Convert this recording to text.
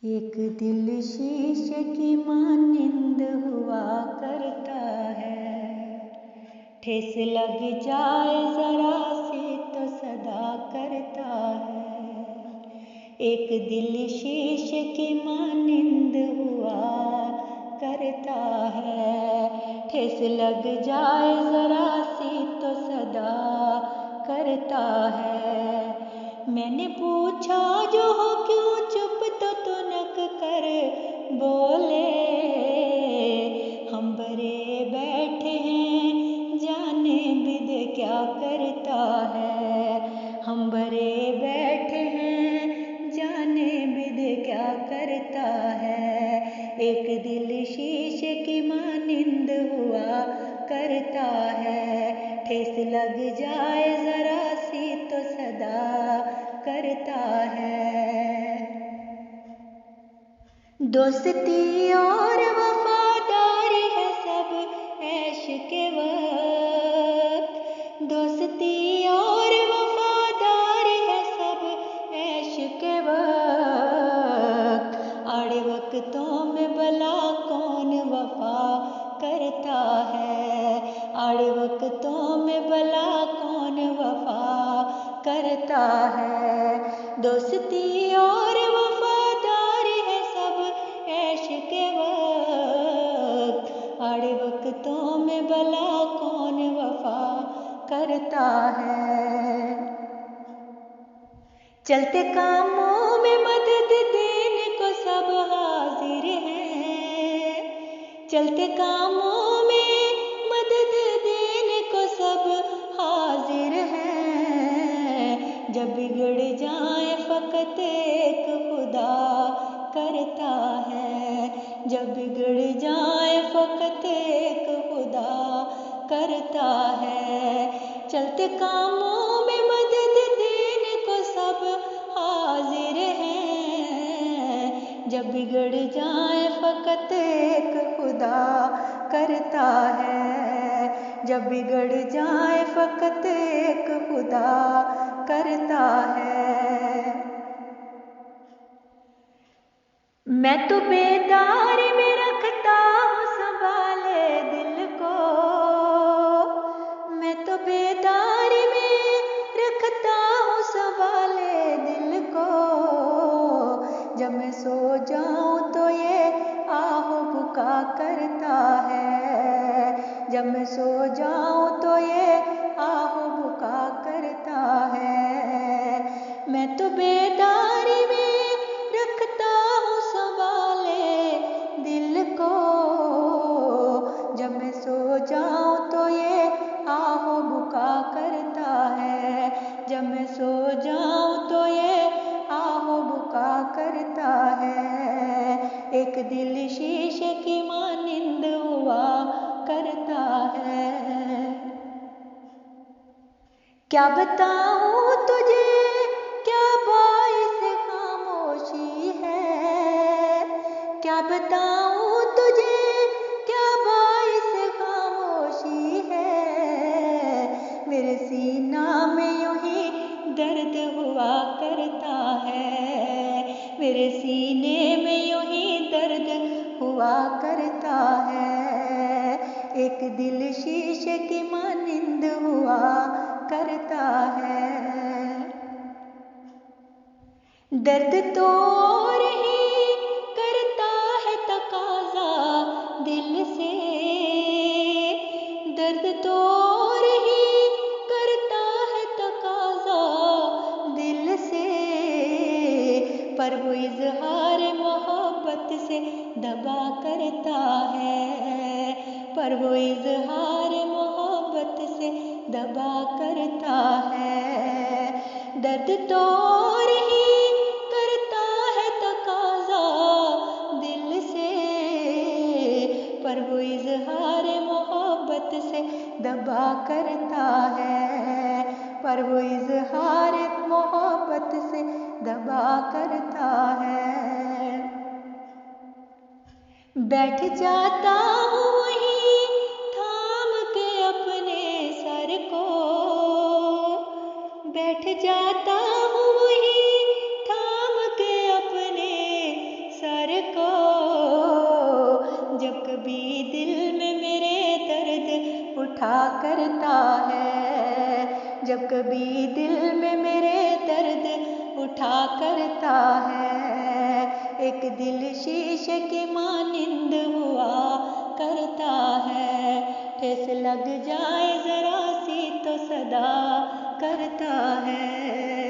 एक दिल शीशे की मानिंद हुआ करता है, ठेस लग जाए जरा सी तो सदा करता है। एक दिल शीशे की मानिंद हुआ करता है, ठेस लग जाए जरा सी तो सदा करता है। मैंने पूछा जो हो क्यों चुप, तो तुनक कर बोले, हम बरे बैठे हैं जाने विद क्या करता है। हम बरे बैठे हैं जाने विद क्या करता है। एक दिल शीशे की मानिंद हुआ करता है, ठेस लग जाए जरा सी तो सदा करता है। दोस्ती और वफादारी है सब ऐश के वक्त, दोस्ती और वफादारी है सब ऐश के वक्त। आड़े वक्तों में भला कौन वफा करता है, आड़े वक्तों में भला कौन वफा करता है। दोस्ती और वफादारी है सब ऐश के वक्त, आड़े वक्तों में भला कौन वफा करता है। चलते कामों में मदद देने को सब हाजिर हैं, चलते कामों में मदद देने को सब हाजिर हैं। जब बिगड़ जाए फकत एक खुदा करता है, जब बिगड़ जाए फकत एक खुदा करता है। चलते कामों में मदद देने को सब हाजिर हैं, जब बिगड़ जाए फकत एक खुदा करता है, जब बिगड़ जाए फकत एक खुदा करता है। मैं तो बेदारी में रखता हूँ संभाले दिल को, मैं तो बेदारी में रखता हूँ संभाले दिल को। जब मैं सो जाऊँ तो ये आहो बुका करता है, जब मैं सो जाऊँ तो ये आहो बुका करता है। मैं तो बेदारी में रखता हूँ संभाले दिल को, जब मैं सो जाऊँ तो ये आहो बुका करता है, जब मैं सो जाऊँ तो ये आहो बुका करता है। एक दिल शीशे की मानिंद हुआ करता है। क्या बताऊँ तुझे क्या बाइस खामोशी है, क्या बताऊँ तुझे क्या बाइस खामोशी है। मेरे सीना में यूं ही दर्द हुआ करता है, मेरे सीने में यूं ही दर्द हुआ करता है। एक दिल शीशे की मानिंद हुआ करता है। दर्द तो और ही करता है तकाजा दिल से, दर्द तो और ही करता है तकाजा दिल से। पर वो इजहार मोहब्बत से दबा करता है, पर वो इजहार मोहब्बत से दबा करता है। दर्द तो और ही करता है तकाजा दिल से, पर वो इजहार मोहब्बत से दबा करता है, पर वो इजहार मोहब्बत से दबा करता है। बैठ जाता हूँ वहीं थाम के अपने सर को, बैठ जाता हूँ वहीं थाम के अपने उठा करता है। जब कभी दिल में मेरे दर्द उठा करता है, एक दिल शीशे की मानिंद हुआ करता है। ठेस लग जाए जरा सी तो सदा करता है।